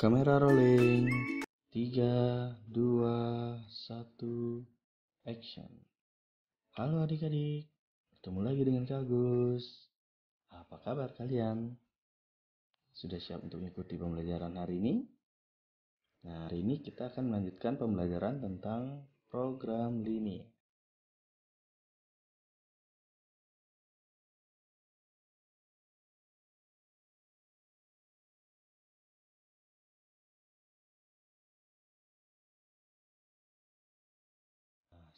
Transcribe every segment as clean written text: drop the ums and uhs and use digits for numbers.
Kamera rolling. 3, 2, 1, action. Halo adik-adik, bertemu lagi dengan Kak Gus. Apa kabar kalian? Sudah siap untuk mengikuti pembelajaran hari ini? Nah, hari ini kita akan melanjutkan pembelajaran tentang program linear.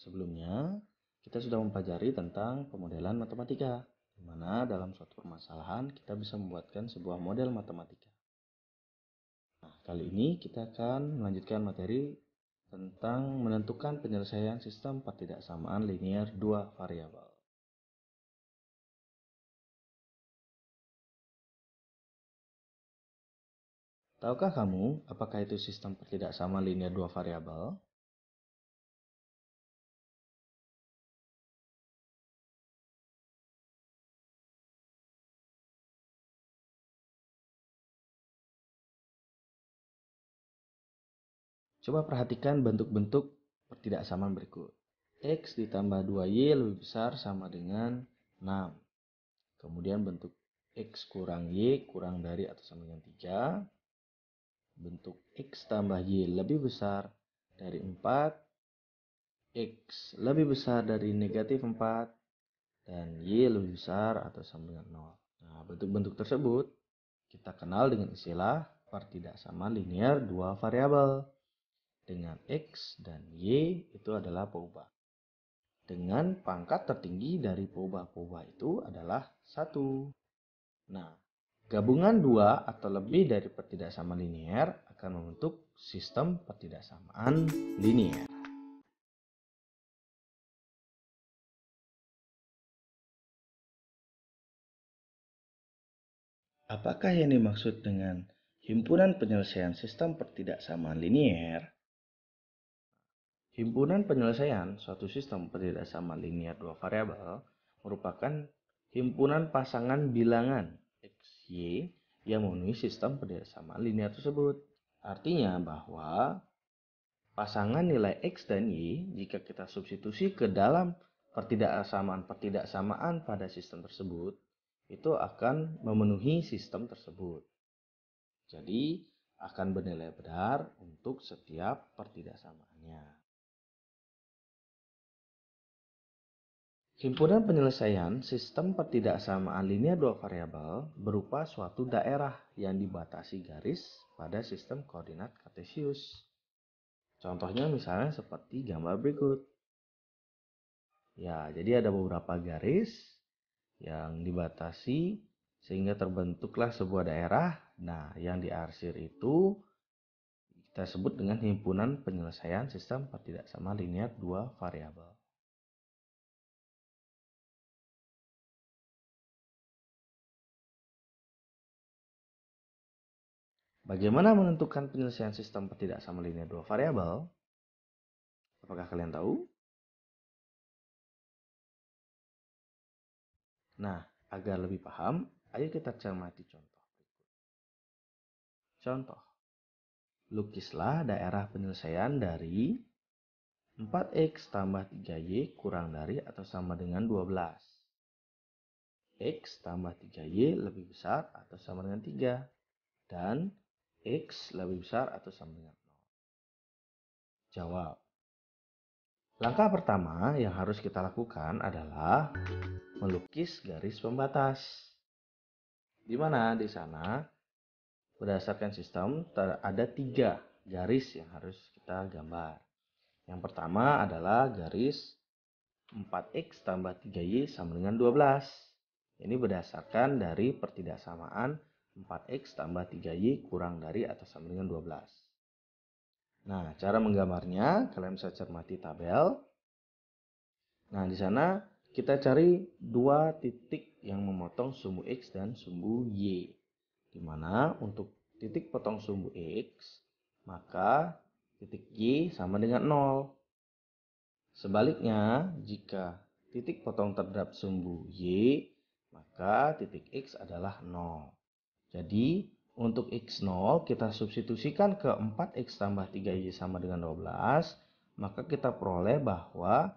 Sebelumnya, kita sudah mempelajari tentang pemodelan matematika, di mana dalam suatu permasalahan kita bisa membuatkan sebuah model matematika. Nah, kali ini kita akan melanjutkan materi tentang menentukan penyelesaian sistem pertidaksamaan linear dua variabel. Tahukah kamu apakah itu sistem pertidaksamaan linear dua variabel? Coba perhatikan bentuk-bentuk pertidaksamaan berikut. X ditambah 2Y lebih besar sama dengan 6. Kemudian bentuk X kurang Y kurang dari atau sama dengan 3. Bentuk X tambah Y lebih besar dari 4. X lebih besar dari negatif 4. Dan Y lebih besar atau sama dengan 0. Nah, bentuk-bentuk tersebut kita kenal dengan istilah pertidaksamaan linear dua variabel. Dengan X dan Y itu adalah peubah. Dengan pangkat tertinggi dari peubah-peubah itu adalah 1. Nah, gabungan 2 atau lebih dari pertidaksamaan linear akan membentuk sistem pertidaksamaan linear. Apakah yang dimaksud dengan himpunan penyelesaian sistem pertidaksamaan linear? Himpunan penyelesaian suatu sistem pertidaksamaan linear dua variabel merupakan himpunan pasangan bilangan X, Y yang memenuhi sistem pertidaksamaan linear tersebut. Artinya bahwa pasangan nilai X dan Y jika kita substitusi ke dalam pertidaksamaan pada sistem tersebut itu akan memenuhi sistem tersebut. Jadi akan bernilai benar untuk setiap pertidaksamaannya. Himpunan penyelesaian sistem pertidaksamaan linear dua variabel berupa suatu daerah yang dibatasi garis pada sistem koordinat kartesius. Contohnya misalnya seperti gambar berikut. Ya, jadi ada beberapa garis yang dibatasi sehingga terbentuklah sebuah daerah. Nah, yang diarsir itu kita sebut dengan himpunan penyelesaian sistem pertidaksamaan linear dua variabel. Bagaimana menentukan penyelesaian sistem pertidaksamaan linear dua variabel? Apakah kalian tahu? Nah, agar lebih paham, ayo kita cermati contoh. Contoh, lukislah daerah penyelesaian dari 4x tambah 3y kurang dari atau sama dengan 12. X tambah 3y lebih besar atau sama dengan 3. Dan X lebih besar atau sama dengan 0. Jawab. Langkah pertama yang harus kita lakukan adalah melukis garis pembatas. Di mana di sana berdasarkan sistem ada 3 garis yang harus kita gambar. Yang pertama adalah garis 4x tambah 3y sama dengan 12. Ini berdasarkan dari pertidaksamaan 4x tambah 3y kurang dari atau sama dengan 12. Nah, cara menggambarnya kalian bisa cermati tabel. Nah, di sana kita cari 2 titik yang memotong sumbu X dan sumbu Y. Di mana untuk titik potong sumbu X, maka titik Y sama dengan 0. Sebaliknya, jika titik potong terhadap sumbu Y, maka titik X adalah 0. Jadi, Untuk X0 kita substitusikan ke 4X tambah 3Y sama dengan 12, maka kita peroleh bahwa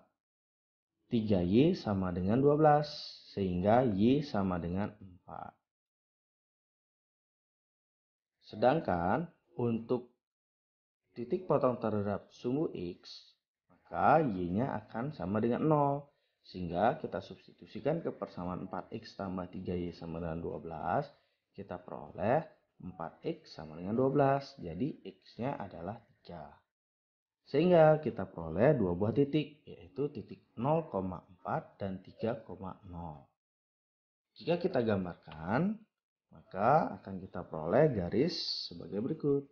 3Y sama dengan 12, sehingga Y sama dengan 4. Sedangkan untuk titik potong terhadap sumbu X, maka Y-nya akan sama dengan 0. Sehingga kita substitusikan ke persamaan 4X tambah 3Y sama dengan 12, kita peroleh 4X sama dengan 12. Jadi X-nya adalah 3. Sehingga kita peroleh dua buah titik, yaitu titik 0,4 dan 3,0. Jika kita gambarkan, maka akan kita peroleh garis sebagai berikut.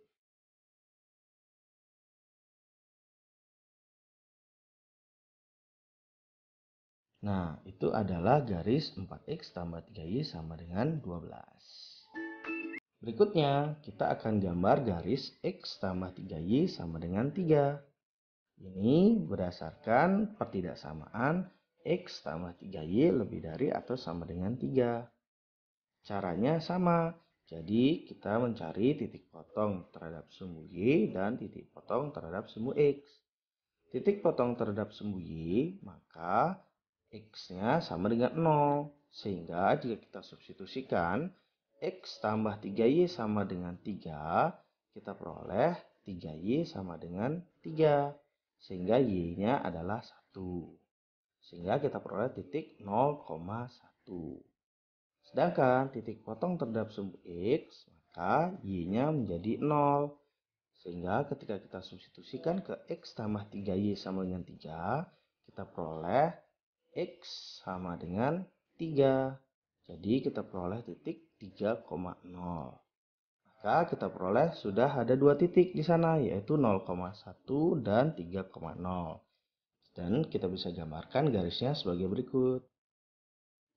Nah, itu adalah garis 4X tambah 3Y sama dengan 12. Berikutnya, kita akan gambar garis X tambah 3Y sama dengan 3. Ini berdasarkan pertidaksamaan X tambah 3Y lebih dari atau sama dengan 3. Caranya sama. Jadi, kita mencari titik potong terhadap sumbu Y dan titik potong terhadap sumbu X. Titik potong terhadap sumbu Y, maka X-nya sama dengan 0. Sehingga jika kita substitusikan X tambah 3Y sama dengan 3, kita peroleh 3Y sama dengan 3. Sehingga Y-nya adalah 1. Sehingga kita peroleh titik 0,1. Sedangkan titik potong terhadap sumbu X, maka Y-nya menjadi 0. Sehingga ketika kita substitusikan ke X tambah 3Y sama dengan 3, kita peroleh X sama dengan 3. Jadi kita peroleh titik 3,0. Maka kita peroleh sudah ada dua titik di sana, yaitu 0,1 dan 3,0. Dan kita bisa gambarkan garisnya sebagai berikut.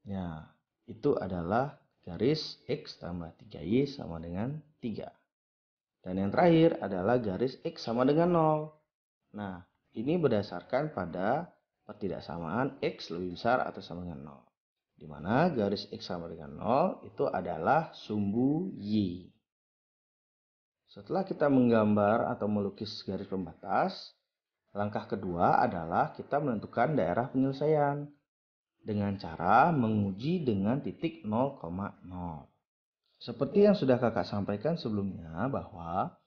Nah, itu adalah garis X tambah 3Y sama dengan 3. Dan yang terakhir adalah garis X sama dengan 0. Nah, ini berdasarkan pada pertidaksamaan X lebih besar atau sama dengan 0. Di mana garis X sama dengan 0 itu adalah sumbu Y. Setelah kita menggambar atau melukis garis pembatas, langkah kedua adalah kita menentukan daerah penyelesaian dengan cara menguji dengan titik 0,0. Seperti yang sudah kakak sampaikan sebelumnya bahwa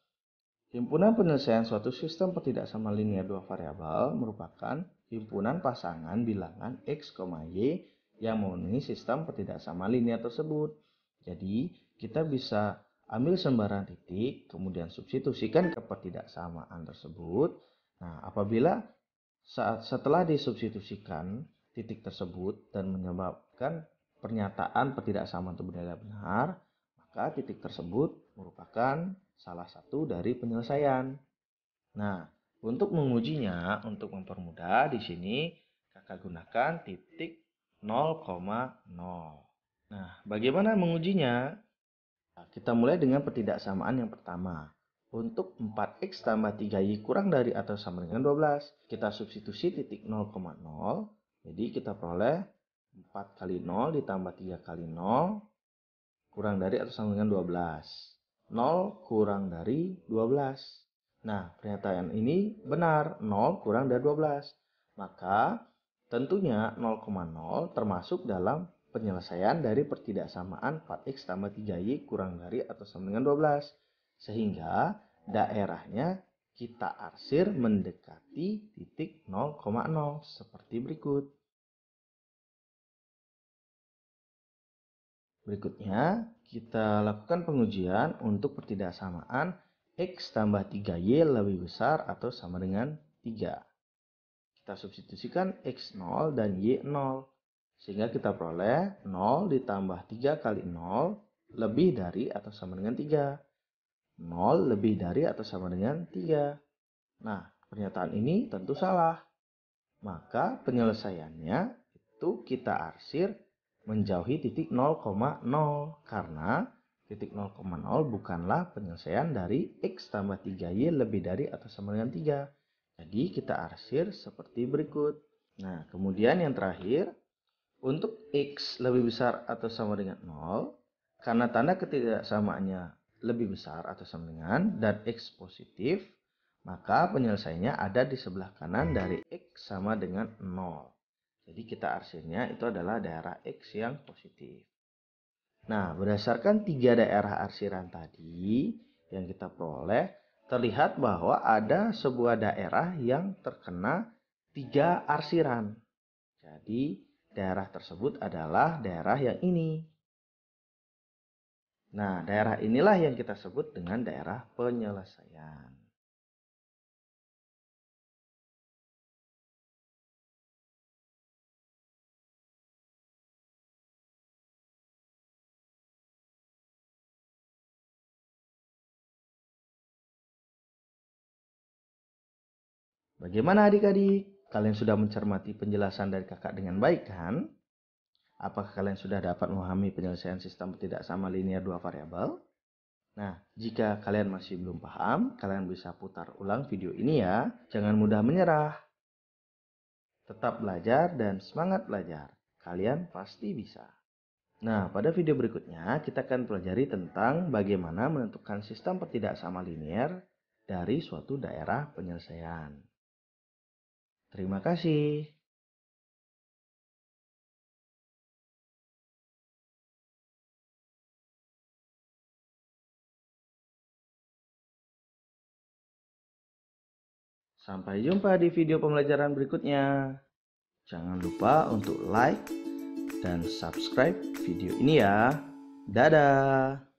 himpunan penyelesaian suatu sistem pertidaksamaan linear dua variabel merupakan himpunan pasangan bilangan X, Y yang memenuhi sistem pertidaksamaan linear tersebut. Jadi, kita bisa ambil sembarang titik, kemudian substitusikan ke pertidaksamaan tersebut. Nah, apabila setelah disubstitusikan titik tersebut dan menyebabkan pernyataan pertidaksamaan itu benar-benar, maka titik tersebut merupakan salah satu dari penyelesaian. Nah, untuk mengujinya, untuk mempermudah di sini kakak gunakan titik 0,0. Nah, bagaimana mengujinya? Nah, kita mulai dengan pertidaksamaan yang pertama. Untuk 4X tambah 3Y kurang dari atau sama dengan 12, kita substitusi titik 0,0. Jadi kita peroleh 4 kali 0 ditambah 3 kali 0 kurang dari atau sama dengan 12. 0 kurang dari 12. Nah, pernyataan ini benar, 0 kurang dari 12. Maka tentunya 0,0 termasuk dalam penyelesaian dari pertidaksamaan 4X tambah 3Y kurang dari atau sama dengan 12. Sehingga daerahnya kita arsir mendekati titik 0,0 seperti berikut. Berikutnya, kita lakukan pengujian untuk pertidaksamaan X tambah 3Y lebih besar atau sama dengan 3. Kita substitusikan X0 dan Y0. Sehingga kita peroleh 0 ditambah 3 kali 0 lebih dari atau sama dengan 3. 0 lebih dari atau sama dengan 3. Nah, pernyataan ini tentu salah. Maka penyelesaiannya itu kita arsir menjauhi titik 0,0 karena titik 0,0 bukanlah penyelesaian dari X tambah 3Y lebih dari atau sama dengan 3. Jadi kita arsir seperti berikut. Nah, kemudian yang terakhir, untuk X lebih besar atau sama dengan 0, karena tanda ketidaksamaannya lebih besar atau sama dengan dan X positif, maka penyelesaiannya ada di sebelah kanan dari X sama dengan 0. Jadi kita arsirnya itu adalah daerah X yang positif. Nah, berdasarkan 3 daerah arsiran tadi yang kita peroleh, terlihat bahwa ada sebuah daerah yang terkena 3 arsiran. Jadi, daerah tersebut adalah daerah yang ini. Nah, daerah inilah yang kita sebut dengan daerah penyelesaian. Bagaimana adik-adik? Kalian sudah mencermati penjelasan dari kakak dengan baik kan? Apakah kalian sudah dapat memahami penyelesaian sistem tidak sama linear dua variabel? Nah, jika kalian masih belum paham, kalian bisa putar ulang video ini ya. Jangan mudah menyerah. Tetap belajar dan semangat belajar. Kalian pasti bisa. Nah, pada video berikutnya kita akan pelajari tentang bagaimana menentukan sistem tidak sama linear dari suatu daerah penyelesaian. Terima kasih. Sampai jumpa di video pembelajaran berikutnya. Jangan lupa untuk like dan subscribe video ini ya. Dadah.